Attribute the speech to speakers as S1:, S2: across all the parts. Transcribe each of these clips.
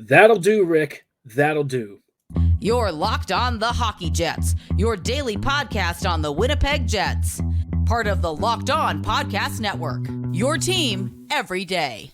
S1: That'll do, Rick. That'll do.
S2: You're Locked On the Hockey Jets, your daily podcast on the Winnipeg Jets. Part of the Locked On Podcast Network, your team every day.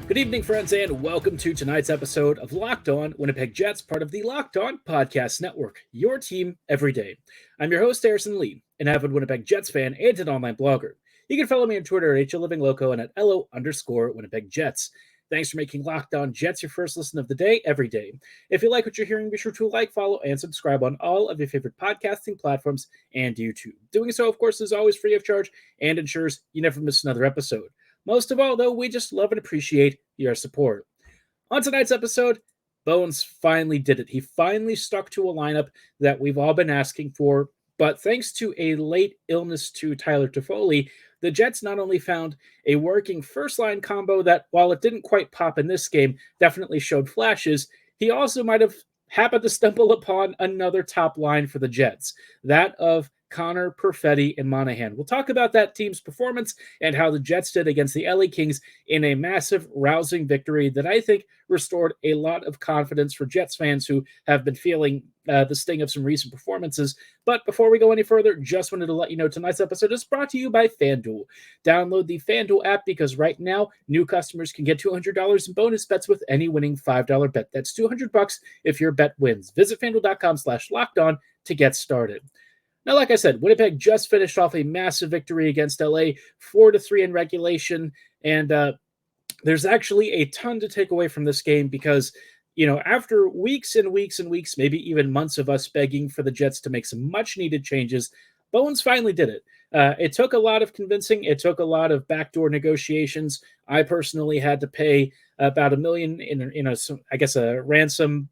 S1: Good evening, friends, and welcome to tonight's episode of Locked On Winnipeg Jets, part of the Locked On Podcast Network, your team every day. I'm your host, Harrison Lee, an avid Winnipeg Jets fan and an online blogger. You can follow me on Twitter at HLivingLoco and at LO_Winnipeg Jets. Thanks for making Locked On Jets your first listen of the day every day. If you like what you're hearing, be sure to like, follow, and subscribe on all of your favorite podcasting platforms and YouTube. Doing so, of course, is always free of charge and ensures you never miss another episode. Most of all, though, we just love and appreciate your support. On tonight's episode, Bones finally did it. He finally stuck to a lineup that we've all been asking for, but thanks to a late illness to Tyler Toffoli, the Jets not only found a working first-line combo that, while it didn't quite pop in this game, definitely showed flashes, he also might have happened to stumble upon another top line for the Jets, that of Connor, Perfetti, and Monahan. We'll talk about that team's performance and how the Jets did against the LA Kings in a massive, rousing victory that I think restored a lot of confidence for Jets fans who have been feeling the sting of some recent performances. But before we go any further, just wanted to let you know tonight's episode is brought to you by FanDuel. Download the FanDuel app because right now, new customers can get $200 in bonus bets with any winning $5 bet. That's $200 if your bet wins. Visit FanDuel.com/lockedon to get started. Now, like I said, Winnipeg just finished off a massive victory against LA, 4-3 in regulation, and there's actually a ton to take away from this game because, after weeks and weeks and weeks, maybe even months of us begging for the Jets to make some much-needed changes, Bones finally did it. It took a lot of convincing. It took a lot of backdoor negotiations. I personally had to pay about $1 million in a ransom,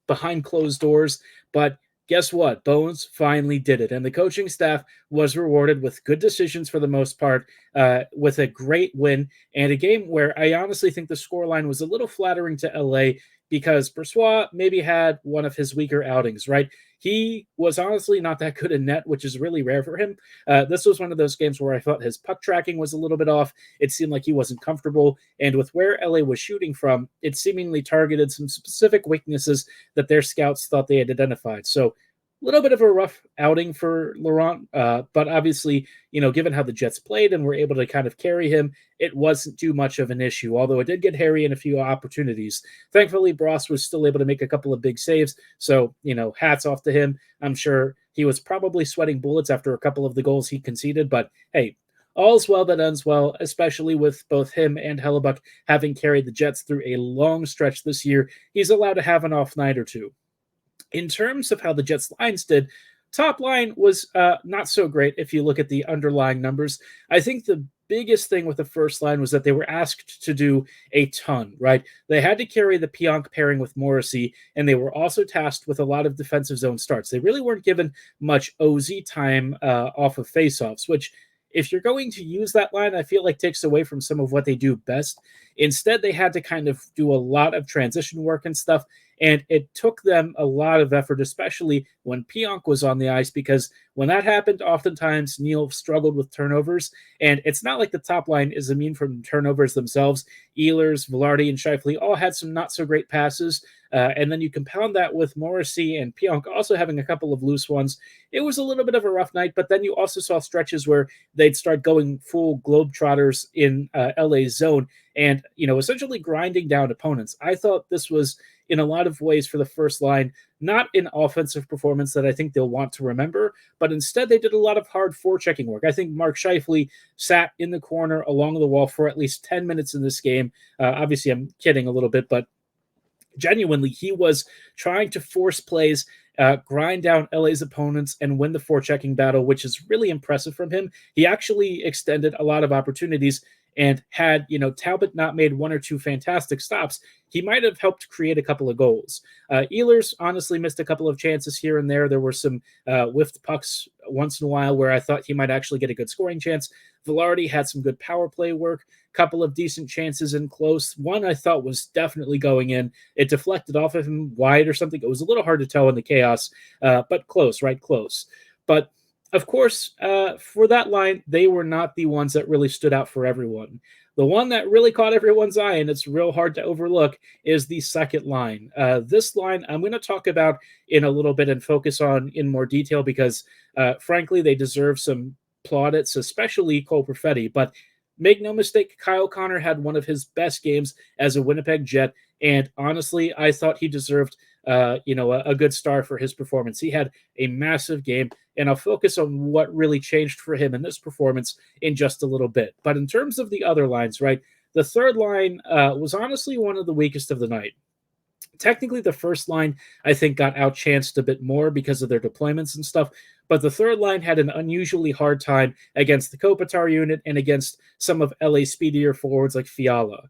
S1: behind closed doors, but guess what? Bones finally did it, and the coaching staff was rewarded with good decisions for the most part, with a great win and a game where I honestly think the scoreline was a little flattering to LA because Brossoit maybe had one of his weaker outings, right? He was honestly not that good in net, which is really rare for him. This was one of those games where I thought his puck tracking was a little bit off. It seemed like he wasn't comfortable, and with where LA was shooting from, it seemingly targeted some specific weaknesses that their scouts thought they had identified. So a little bit of a rough outing for Laurent, but obviously, given how the Jets played and were able to kind of carry him, it wasn't too much of an issue, although it did get hairy in a few opportunities. Thankfully, Bross was still able to make a couple of big saves, so, hats off to him. I'm sure he was probably sweating bullets after a couple of the goals he conceded, but hey, all's well that ends well, especially with both him and Hellebuyck having carried the Jets through a long stretch this year. He's allowed to have an off night or two. In terms of how the Jets lines did, top line was not so great if you look at the underlying numbers. I think the biggest thing with the first line was that they were asked to do a ton, right? They had to carry the Pionk pairing with Morrissey, and they were also tasked with a lot of defensive zone starts. They really weren't given much OZ time off of faceoffs, which if you're going to use that line, I feel like takes away from some of what they do best. Instead, they had to kind of do a lot of transition work and stuff, and it took them a lot of effort, especially when Pionk was on the ice, because when that happened, oftentimes Neal struggled with turnovers, and it's not like the top line is immune from turnovers themselves. Ehlers, Velarde, and Scheifele all had some not-so-great passes, and then you compound that with Morrissey and Pionk also having a couple of loose ones. It was a little bit of a rough night, but then you also saw stretches where they'd start going full Globetrotters in LA's zone and, essentially grinding down opponents. I thought this was, in a lot of ways, for the first line, not an offensive performance that I think they'll want to remember, but instead they did a lot of hard forechecking work. I think Mark Scheifele sat in the corner along the wall for at least 10 minutes in this game. Obviously, I'm kidding a little bit, but genuinely, he was trying to force plays, grind down LA's opponents, and win the forechecking battle, which is really impressive from him. He actually extended a lot of opportunities, and had, Talbot not made one or two fantastic stops, he might have helped create a couple of goals. Ehlers honestly missed a couple of chances here and there. There were some whiffed pucks once in a while where I thought he might actually get a good scoring chance. Velarde had some good power play work. couple of decent chances in close. One I thought was definitely going in. It deflected off of him wide or something. It was a little hard to tell in the chaos, but close, right? Close. But of course, for that line, they were not the ones that really stood out for everyone. The one that really caught everyone's eye, and it's real hard to overlook, is the second line. This line I'm going to talk about in a little bit and focus on in more detail because, frankly, they deserve some plaudits, especially Cole Perfetti. But make no mistake, Kyle Connor had one of his best games as a Winnipeg Jet, and honestly, I thought he deserved a good star for his performance. He had a massive game, and I'll focus on what really changed for him in this performance in just a little bit. But in terms of the other lines, right, the third line was honestly one of the weakest of the night. Technically, the first line, I think, got outchanced a bit more because of their deployments and stuff, but the third line had an unusually hard time against the Kopitar unit and against some of LA's speedier forwards like Fiala.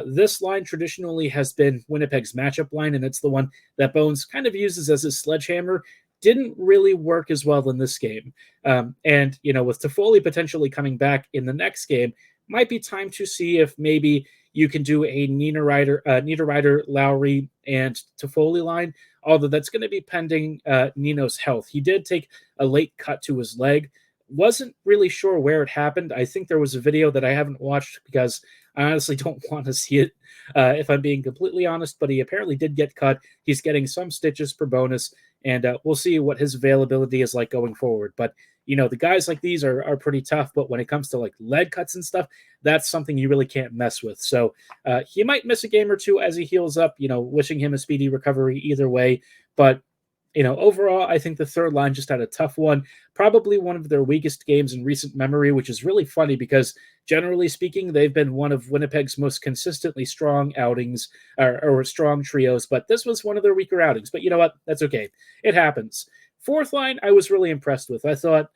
S1: This line traditionally has been Winnipeg's matchup line, and it's the one that Bones kind of uses as his sledgehammer. Didn't really work as well in this game. And with Toffoli potentially coming back in the next game, might be time to see if maybe you can do a Niederreiter, Lowry, and Toffoli line, although that's going to be pending Nino's health. He did take a late cut to his leg. Wasn't really sure where it happened. I think there was a video that I haven't watched because I honestly don't want to see it, if I'm being completely honest, but he apparently did get cut. He's getting some stitches per bonus, and we'll see what his availability is like going forward. But the guys like these are pretty tough, but when it comes to like leg cuts and stuff, that's something you really can't mess with. So he might miss a game or two as he heals up, wishing him a speedy recovery either way. But overall, I think the third line just had a tough one, probably one of their weakest games in recent memory, which is really funny because generally speaking, they've been one of Winnipeg's most consistently strong outings or strong trios, but this was one of their weaker outings. But you know what? That's okay. It happens. Fourth line, I was really impressed with. I thought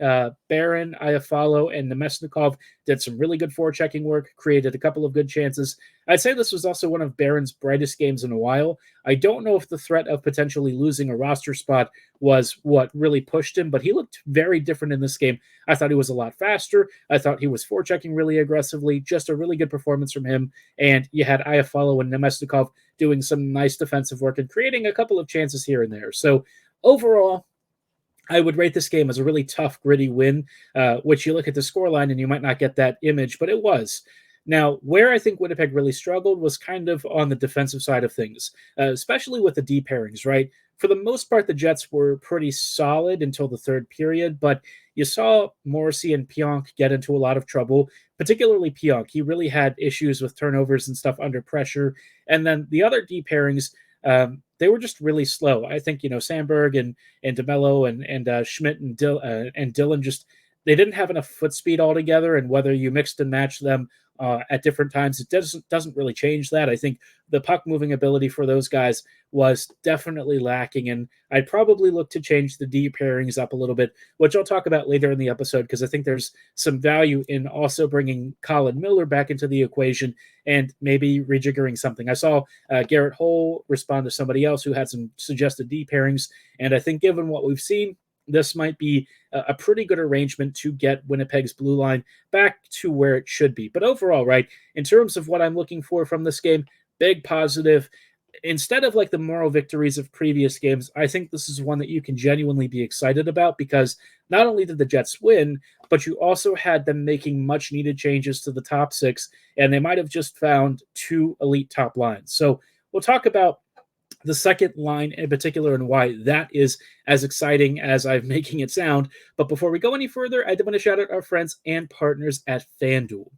S1: Barron, Iafallo, and Nemesnikov did some really good forechecking work, created a couple of good chances. I'd say this was also one of Barron's brightest games in a while. I don't know if the threat of potentially losing a roster spot was what really pushed him, but he looked very different in this game. I thought he was a lot faster. I thought he was forechecking really aggressively. Just a really good performance from him. And you had Iafallo and Nemesnikov doing some nice defensive work and creating a couple of chances here and there. So overall, I would rate this game as a really tough, gritty win, which you look at the scoreline and you might not get that image, but it was. Now, where I think Winnipeg really struggled was kind of on the defensive side of things, especially with the D pairings, right? For the most part, the Jets were pretty solid until the third period, but you saw Morrissey and Pionk get into a lot of trouble, particularly Pionk. He really had issues with turnovers and stuff under pressure. And then the other D pairings, they were just really slow. I think, Sandberg and DeMello and Schmidt and Dylan just, they didn't have enough foot speed altogether. And whether you mixed and matched them at different times, it doesn't really change that. I think the puck moving ability for those guys was definitely lacking. And I'd probably look to change the D pairings up a little bit, which I'll talk about later in the episode, because I think there's some value in also bringing Colin Miller back into the equation and maybe rejiggering something. I saw Garrett Hull respond to somebody else who had some suggested D pairings. And I think given what we've seen, this might be a pretty good arrangement to get Winnipeg's blue line back to where it should be. But overall, right, in terms of what I'm looking for from this game, big positive. Instead of like the moral victories of previous games, I think this is one that you can genuinely be excited about because not only did the Jets win, but you also had them making much needed changes to the top six, and they might have just found two elite top lines. So we'll talk about the second line in particular and why that is as exciting as I'm making it sound. But before we go any further, I do want to shout out our friends and partners at FanDuel.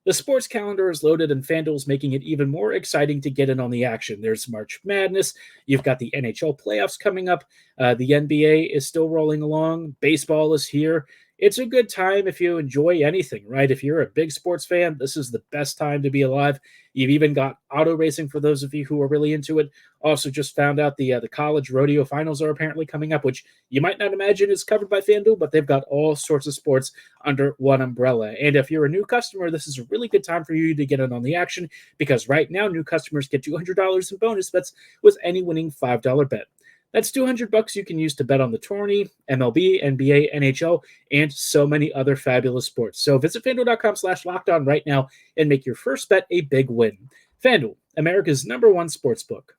S1: The sports calendar is loaded, and FanDuel is making it even more exciting to get in on the action. There's March Madness. You've got the NHL playoffs coming up. The NBA is still rolling along. Baseball is here. It's a good time if you enjoy anything, right? If you're a big sports fan, this is the best time to be alive. You've even got auto racing for those of you who are really into it. Also just found out the college rodeo finals are apparently coming up, which you might not imagine is covered by FanDuel, but they've got all sorts of sports under one umbrella. And if you're a new customer, this is a really good time for you to get in on the action because right now new customers get $200 in bonus bets with any winning $5 bet. That's $200 you can use to bet on the tourney, MLB, NBA, NHL, and so many other fabulous sports. So visit FanDuel.com/lockedon right now and make your first bet a big win. FanDuel, America's #1 sportsbook.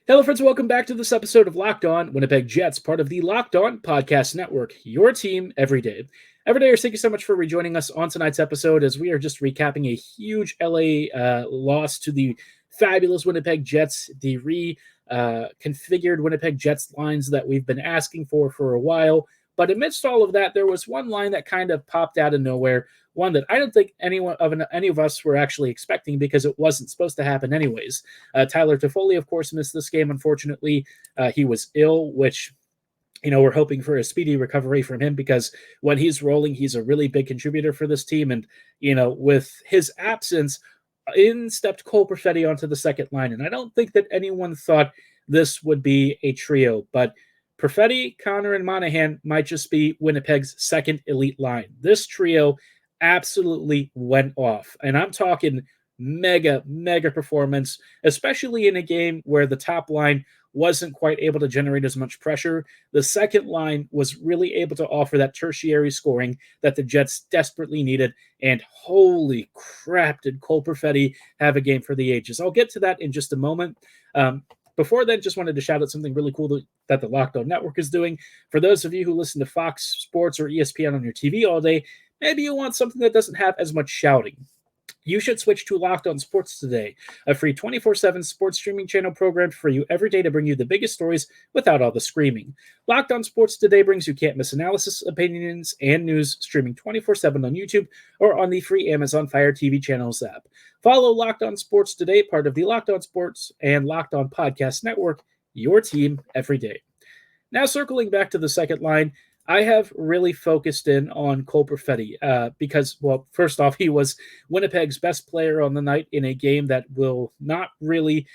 S1: Hello, friends. Welcome back to this episode of Locked On Winnipeg Jets, part of the Locked On Podcast Network, your team every day. Everydayers, thank you so much for rejoining us on tonight's episode as we are just recapping a huge LA loss to the fabulous Winnipeg Jets, the reconfigured Winnipeg Jets lines that we've been asking for a while. But amidst all of that, there was one line that kind of popped out of nowhere, one that I don't think any of us were actually expecting because it wasn't supposed to happen anyways. Tyler Toffoli, of course, missed this game, unfortunately. He was ill, which, we're hoping for a speedy recovery from him because when he's rolling, he's a really big contributor for this team. And, with his absence, in stepped Cole Perfetti onto the second line. And I don't think that anyone thought this would be a trio, but Perfetti, Connor, and Monahan might just be Winnipeg's second elite line. This trio absolutely went off. And I'm talking mega performance, especially in a game where the top line wasn't quite able to generate as much pressure. The second line was really able to offer that tertiary scoring that the Jets desperately needed. And holy crap, did Cole Perfetti have a game for the ages. I'll get to that in just a moment. Before then, just wanted to shout out something really cool that the Locked On Network is doing. For those of you who listen to Fox Sports or ESPN on your TV all day, maybe you want something that doesn't have as much shouting. You should switch to Locked On Sports Today, a free 24/7 sports streaming channel programmed for you every day to bring you the biggest stories without all the screaming. Locked On Sports Today brings you can't-miss analysis, opinions, and news streaming 24/7 on YouTube or on the free Amazon Fire TV channels app. Follow Locked On Sports Today, part of the Locked On Sports and Locked On Podcast Network, your team every day. Now, circling back to the second line, I have really focused in on Cole Perfetti because, well, first off, he was Winnipeg's best player on the night in a game that will not really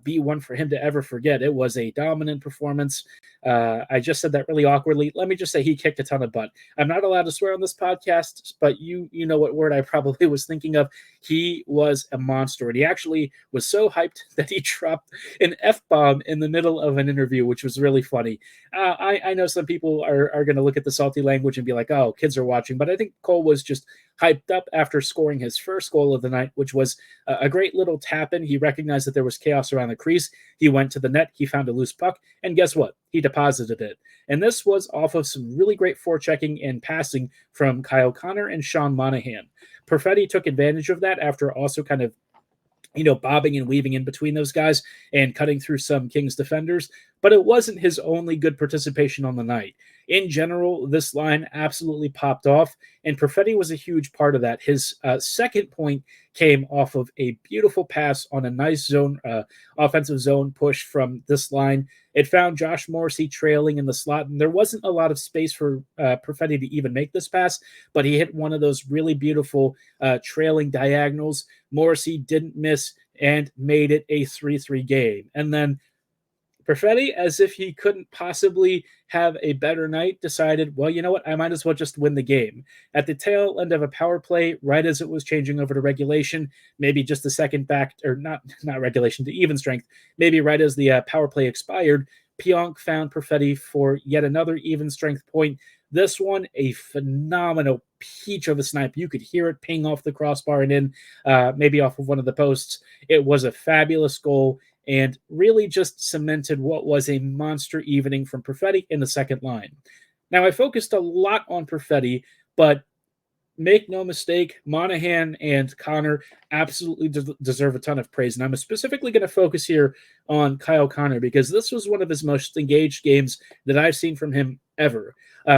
S1: be one for him to ever forget. It was a dominant performance. I just said that really awkwardly. Let me just say he kicked a ton of butt. I'm not allowed to swear on this podcast, but you know what word I probably was thinking of. He was a monster, and he actually was so hyped that he dropped an F-bomb in the middle of an interview, which was really funny. I know some people are going to look at the salty language and be like, oh, kids are watching, but I think Cole was just hyped up after scoring his first goal of the night, which was a great little tap-in. He recognized that there was chaos around the crease. He went to the net. He found a loose puck, and guess what? He deposited it. And this was off of some really great forechecking and passing from Kyle Connor and Sean Monahan. Perfetti took advantage of that after also kind of bobbing and weaving in between those guys and cutting through some Kings defenders, but it wasn't his only good participation on the night. In general, this line absolutely popped off, and Perfetti was a huge part of that. His second point came off of a beautiful pass on a nice zone, offensive zone push from this line. It found Josh Morrissey trailing in the slot, and there wasn't a lot of space for Perfetti to even make this pass, but he hit one of those really beautiful trailing diagonals. Morrissey didn't miss and made it a 3-3 game. And then Perfetti, as if he couldn't possibly have a better night, decided, well, you know what? I might as well just win the game. At the tail end of a power play, right as it was changing over to regulation, maybe just a second back, or not regulation, to even strength, maybe right as the power play expired, Pionk found Perfetti for yet another even strength point. This one, a phenomenal peach of a snipe. You could hear it ping off the crossbar and in, maybe off of one of the posts. It was a fabulous goal and really just cemented what was a monster evening from Perfetti in the second line. Now, I focused a lot on Perfetti, but make no mistake, Monahan and Connor absolutely deserve a ton of praise. And I'm specifically going to focus here on Kyle Connor because this was one of his most engaged games that I've seen from him ever.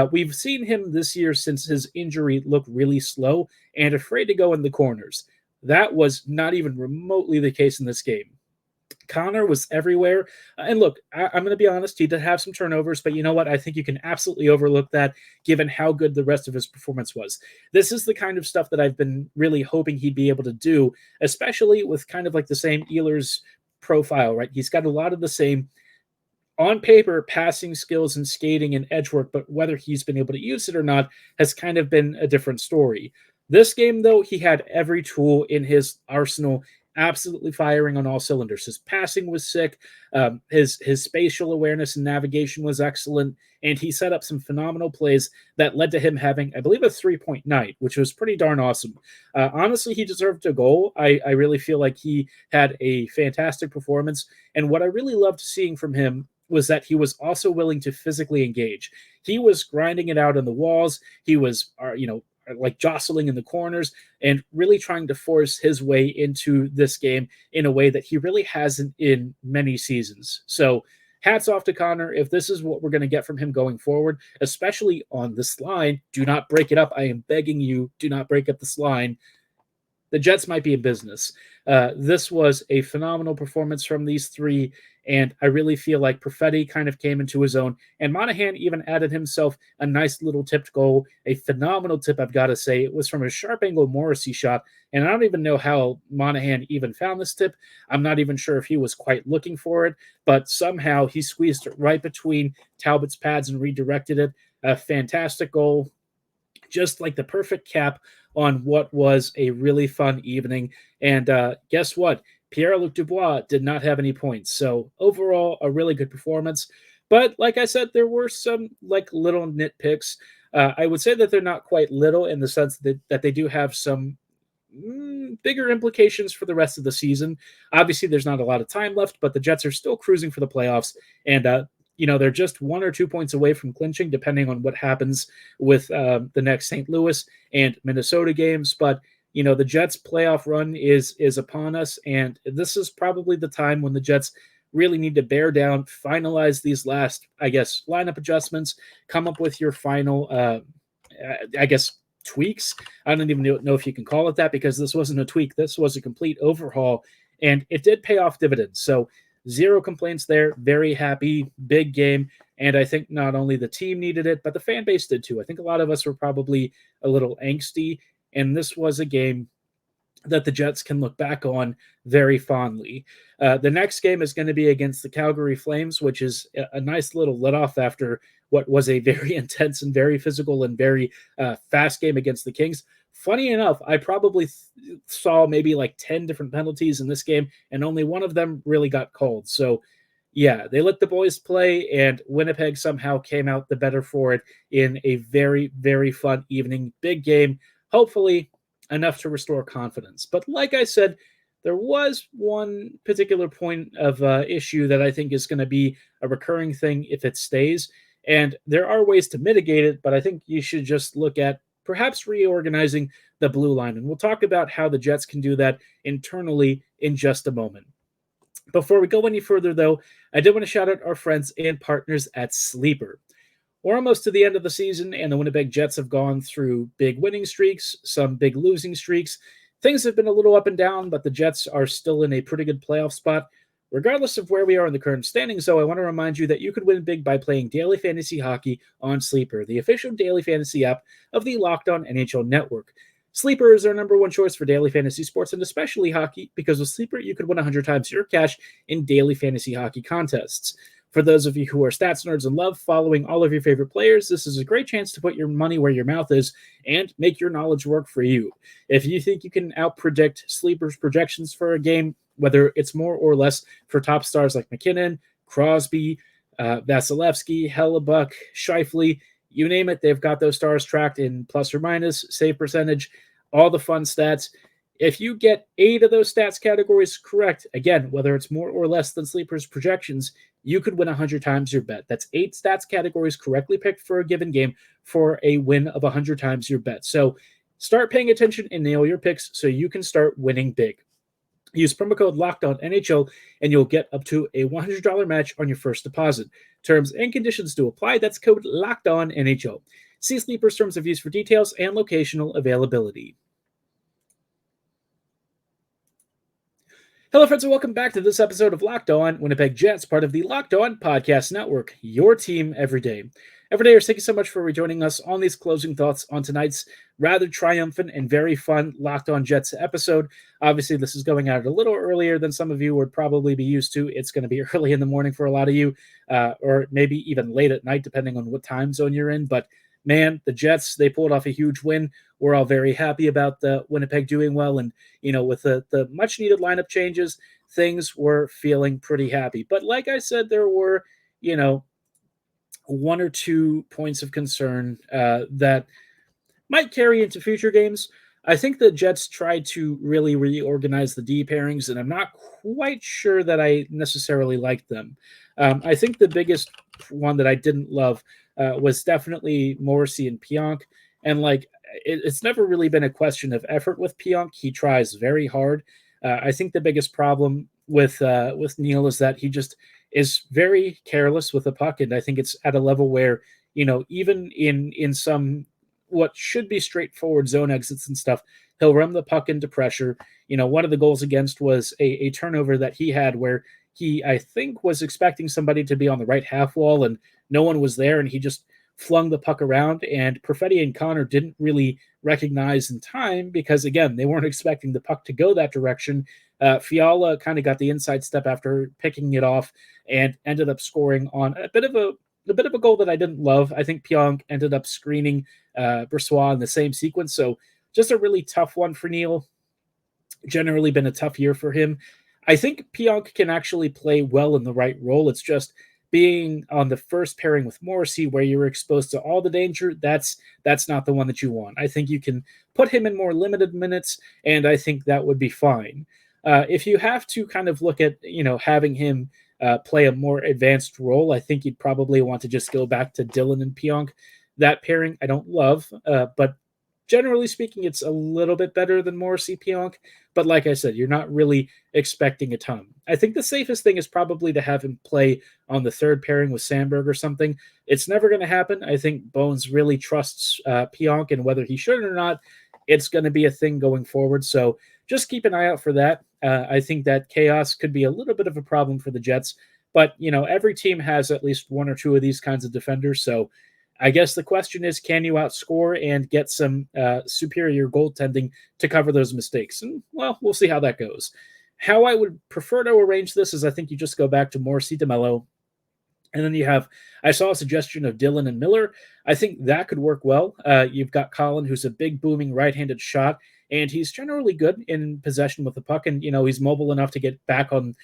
S1: We've seen him this year since his injury look really slow and afraid to go in the corners. That was not even remotely the case in this game. Connor was everywhere. And look, I'm going to be honest, he did have some turnovers, but you know what? I think you can absolutely overlook that given how good the rest of his performance was. This is the kind of stuff that I've been really hoping he'd be able to do, especially with kind of like the same Ehlers profile, right? He's got a lot of the same on paper passing skills and skating and edge work, but whether he's been able to use it or not has kind of been a different story. This game, though, he had every tool in his arsenal absolutely firing on all cylinders. His passing was sick. His spatial awareness and navigation was excellent, and he set up some phenomenal plays that led to him having, I believe, a 3-point night, which was pretty darn awesome. Honestly, he deserved a goal. I really feel like he had a fantastic performance, and what I really loved seeing from him was that he was also willing to physically engage. He was grinding it out on the walls. He was, like jostling in the corners and really trying to force his way into this game in a way that he really hasn't in many seasons. So hats off to Connor. If this is what we're going to get from him going forward, especially on this line, do not break it up. I am begging you, do not break up this line. The Jets might be in business. This was a phenomenal performance from these three, and I really feel like Perfetti kind of came into his own, and Monahan even added himself a nice little tipped goal, a phenomenal tip, I've got to say. It was from a sharp angle Morrissey shot, and I don't even know how Monahan even found this tip. I'm not even sure if he was quite looking for it, but somehow he squeezed it right between Talbot's pads and redirected it. A fantastic goal, just like the perfect cap on what was a really fun evening. And guess what? Pierre-Luc Dubois did not have any points. So overall, a really good performance. But like I said, there were some like little nitpicks. I would say that they're not quite little in the sense that they do have some bigger implications for the rest of the season. Obviously, there's not a lot of time left, but the Jets are still cruising for the playoffs. And they're just 1 or 2 points away from clinching, depending on what happens with the next St. Louis and Minnesota games. But, the Jets' playoff run is upon us, and this is probably the time when the Jets really need to bear down, finalize these last, lineup adjustments, come up with your final, tweaks. I don't even know if you can call it that, because this wasn't a tweak. This was a complete overhaul, and it did pay off dividends. So, zero complaints there. Very happy. Big game. And I think not only the team needed it, but the fan base did too. I think a lot of us were probably a little angsty. And this was a game that the Jets can look back on very fondly. The next game is going to be against the Calgary Flames, which is a nice little let off after what was a very intense and very physical and very fast game against the Kings. Funny enough, I probably saw maybe like 10 different penalties in this game, and only one of them really got called. So, yeah, they let the boys play, and Winnipeg somehow came out the better for it in a very, very fun evening. Big game, hopefully enough to restore confidence. But like I said, there was one particular point of issue that I think is going to be a recurring thing if it stays, and there are ways to mitigate it, but I think you should just look at perhaps reorganizing the blue line. And we'll talk about how the Jets can do that internally in just a moment. Before we go any further, though, I did want to shout out our friends and partners at Sleeper. We're almost to the end of the season, and the Winnipeg Jets have gone through big winning streaks, some big losing streaks. Things have been a little up and down, but the Jets are still in a pretty good playoff spot. Regardless of where we are in the current standings, though, I want to remind you that you could win big by playing daily fantasy hockey on Sleeper, the official daily fantasy app of the Locked On NHL Network. Sleeper is our number one choice for daily fantasy sports, and especially hockey, because with Sleeper, you could win 100 times your cash in daily fantasy hockey contests. For those of you who are stats nerds and love following all of your favorite players, this is a great chance to put your money where your mouth is and make your knowledge work for you. If you think you can outpredict Sleeper's projections for a game, whether it's more or less for top stars like McKinnon, Crosby, Vasilevsky, Hellebuck, Scheifele, you name it, they've got those stars tracked in plus or minus, save percentage, all the fun stats. If you get 8 of those stats categories correct, again, whether it's more or less than Sleeper's projections, you could win 100 times your bet. That's 8 stats categories correctly picked for a given game for a win of 100 times your bet. So start paying attention and nail your picks so you can start winning big. Use promo code LOCKEDONNHL and you'll get up to a $100 match on your first deposit. Terms and conditions do apply. That's code LOCKEDONNHL. See Sleeper's terms of use for details and locational availability. Hello, friends, and welcome back to this episode of Locked On Winnipeg Jets, part of the Locked On Podcast Network, your team every day. Everydayers, thank you so much for rejoining us on these closing thoughts on tonight's rather triumphant and very fun Locked On Jets episode. Obviously, this is going out a little earlier than some of you would probably be used to. It's going to be early in the morning for a lot of you, or maybe even late at night, depending on what time zone you're in. But man, the Jets, they pulled off a huge win. We're all very happy about the Winnipeg doing well. And, with the much needed lineup changes, things were feeling pretty happy. But like I said, there were, one or two points of concern that might carry into future games. I think the Jets tried to really reorganize the D pairings, and I'm not quite sure that I necessarily liked them. I think the biggest one that I didn't love was definitely Morrissey and Pionk. And it's never really been a question of effort with Pionk. He tries very hard. I think the biggest problem with Neil is that he just is very careless with the puck, and I think it's at a level where even in some what should be straightforward zone exits and stuff, he'll run the puck into pressure. One of the goals against was a turnover that he had where he, I think, was expecting somebody to be on the right half wall and no one was there, and he just flung the puck around, and Perfetti and Connor didn't really recognize in time because, again, they weren't expecting the puck to go that direction. Fiala kind of got the inside step after picking it off and ended up scoring on a bit of a goal that I didn't love. I think Pionk ended up screening Bressois in the same sequence. So just a really tough one for Neil. Generally been a tough year for him. I think Pionk can actually play well in the right role. It's just being on the first pairing with Morrissey where you're exposed to all the danger, that's not the one that you want. I think you can put him in more limited minutes, and I think that would be fine. If you have to kind of look at, having him play a more advanced role, I think you'd probably want to just go back to Dylan and Pionk. That pairing I don't love, but generally speaking, it's a little bit better than Morrissey Pionk. But like I said, you're not really expecting a ton. I think the safest thing is probably to have him play on the third pairing with Sandberg or something. It's never going to happen. I think Bones really trusts Pionk, and whether he should or not, it's going to be a thing going forward. So just keep an eye out for that. I think that chaos could be a little bit of a problem for the Jets. But, every team has at least one or two of these kinds of defenders. So I guess the question is, can you outscore and get some superior goaltending to cover those mistakes? And, well, we'll see how that goes. How I would prefer to arrange this is I think you just go back to Morrissey DeMello, and then I saw a suggestion of Dylan and Miller. I think that could work well. You've got Colin, who's a big, booming right-handed shot, and he's generally good in possession with the puck, and, he's mobile enough to get back on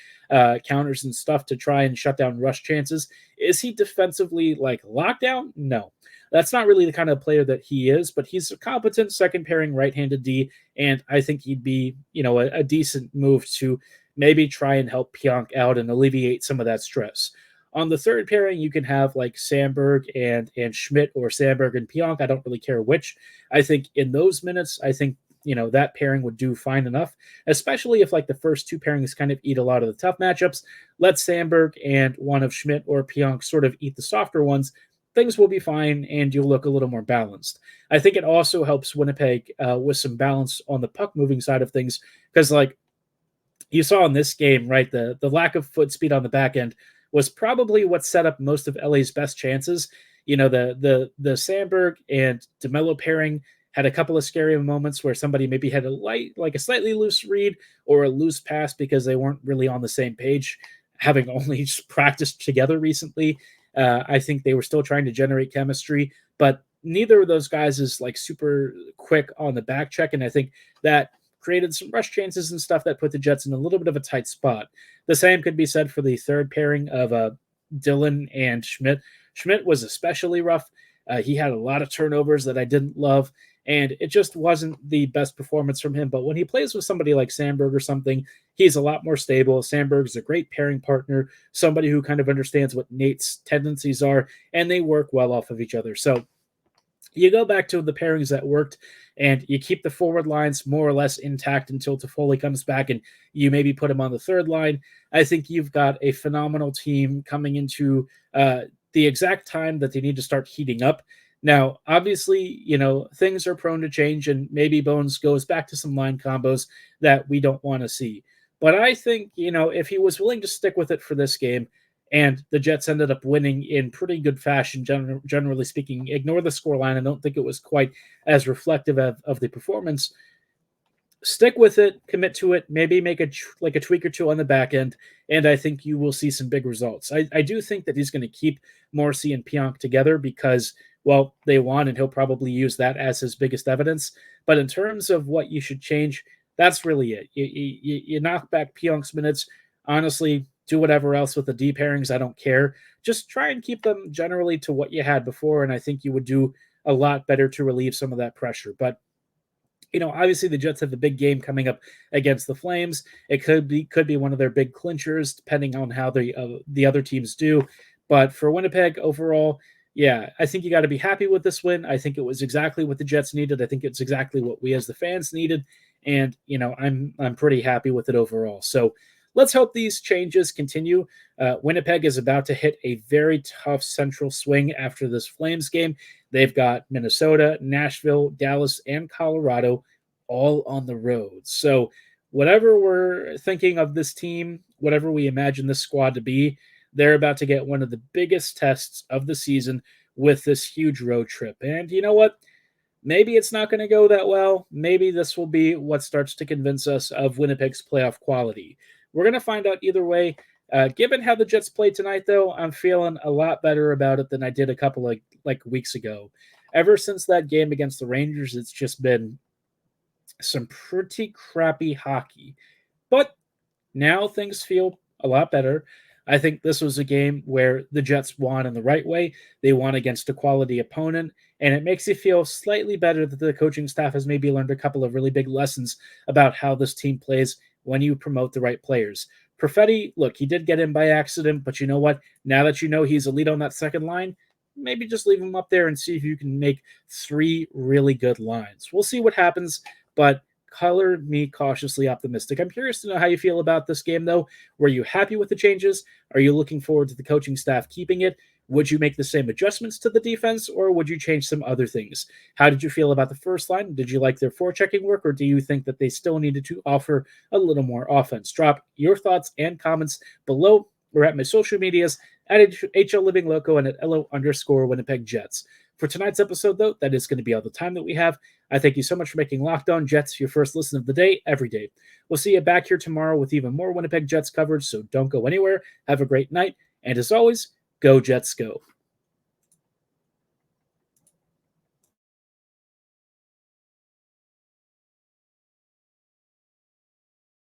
S1: counters and stuff to try and shut down rush chances. Is he defensively, lockdown? No. That's not really the kind of player that he is, but he's a competent second-pairing right-handed D, and I think he'd be, a decent move to maybe try and help Pionk out and alleviate some of that stress. On the third pairing, you can have Sandberg and Schmidt, or Sandberg and Pionk. I don't really care which. I think in those minutes, that pairing would do fine enough, especially if the first two pairings kind of eat a lot of the tough matchups. Let Sandberg and one of Schmidt or Pionk sort of eat the softer ones. Things will be fine, and you'll look a little more balanced. I think it also helps Winnipeg with some balance on the puck-moving side of things, because you saw in this game, right, the lack of foot speed on the back end was probably what set up most of LA's best chances. The Sandberg and DeMello pairing had a couple of scary moments where somebody maybe had a slightly loose read or a loose pass because they weren't really on the same page, having only just practiced together recently. I think they were still trying to generate chemistry, but neither of those guys is super quick on the back check, and I think that created some rush chances and stuff that put the Jets in a little bit of a tight spot. The same could be said for the third pairing of Dylan and Schmidt. Schmidt was especially rough. He had a lot of turnovers that I didn't love, and it just wasn't the best performance from him. But when he plays with somebody like Sandberg or something, he's a lot more stable. Sandberg's a great pairing partner, somebody who kind of understands what Nate's tendencies are, and they work well off of each other. So you go back to the pairings that worked, and you keep the forward lines more or less intact until Toffoli comes back, and you maybe put him on the third line. I think you've got a phenomenal team coming into the exact time that they need to start heating up. Now, obviously, things are prone to change, and maybe Bones goes back to some line combos that we don't want to see. But I think, if he was willing to stick with it for this game, and the Jets ended up winning in pretty good fashion, generally speaking. Ignore the scoreline. I don't think it was quite as reflective of the performance. stick with it, commit to it, maybe make a tweak or two on the back end, and I think you will see some big results. I do think that he's going to keep Morrissey and Pionk together because, well, they won, and he'll probably use that as his biggest evidence. But in terms of what you should change, that's really it. You knock back Pionk's minutes. Honestly, do whatever else with the D pairings. I don't care. Just try and keep them generally to what you had before, and I think you would do a lot better to relieve some of that pressure. But obviously the Jets have the big game coming up against the Flames. It could be one of their big clinchers, depending on how the other teams do. But for Winnipeg overall, yeah, I think you got to be happy with this win. I think it was exactly what the Jets needed. I think it's exactly what we as the fans needed, and I'm pretty happy with it overall. So let's hope these changes continue. Winnipeg is about to hit a very tough central swing after this Flames game. They've got Minnesota, Nashville, Dallas, and Colorado all on the road. So whatever we're thinking of this team, whatever we imagine this squad to be, they're about to get one of the biggest tests of the season with this huge road trip. And you know what? Maybe it's not going to go that well. Maybe this will be what starts to convince us of Winnipeg's playoff quality. We're going to find out either way. Given how the Jets played tonight, though, I'm feeling a lot better about it than I did a couple of weeks ago. Ever since that game against the Rangers, it's just been some pretty crappy hockey. But now things feel a lot better. I think this was a game where the Jets won in the right way. They won against a quality opponent, and it makes you feel slightly better that the coaching staff has maybe learned a couple of really big lessons about how this team plays when you promote the right players. Perfetti, look, he did get in by accident, but you know what? Now that you know he's elite on that second line, maybe just leave him up there and see if you can make 3 really good lines. We'll see what happens, but color me cautiously optimistic. I'm curious to know how you feel about this game, though. Were you happy with the changes? Are you looking forward to the coaching staff keeping it? Would you make the same adjustments to the defense, or would you change some other things? How did you feel about the first line? Did you like their forechecking work, or do you think that they still needed to offer a little more offense? Drop your thoughts and comments below or at my social medias at HL Living Loco and at LO_Winnipeg Jets. For tonight's episode, though, that is going to be all the time that we have. I thank you so much for making Locked On Jets your first listen of the day every day. We'll see you back here tomorrow with even more Winnipeg Jets coverage, so don't go anywhere. Have a great night, and as always, go Jets go.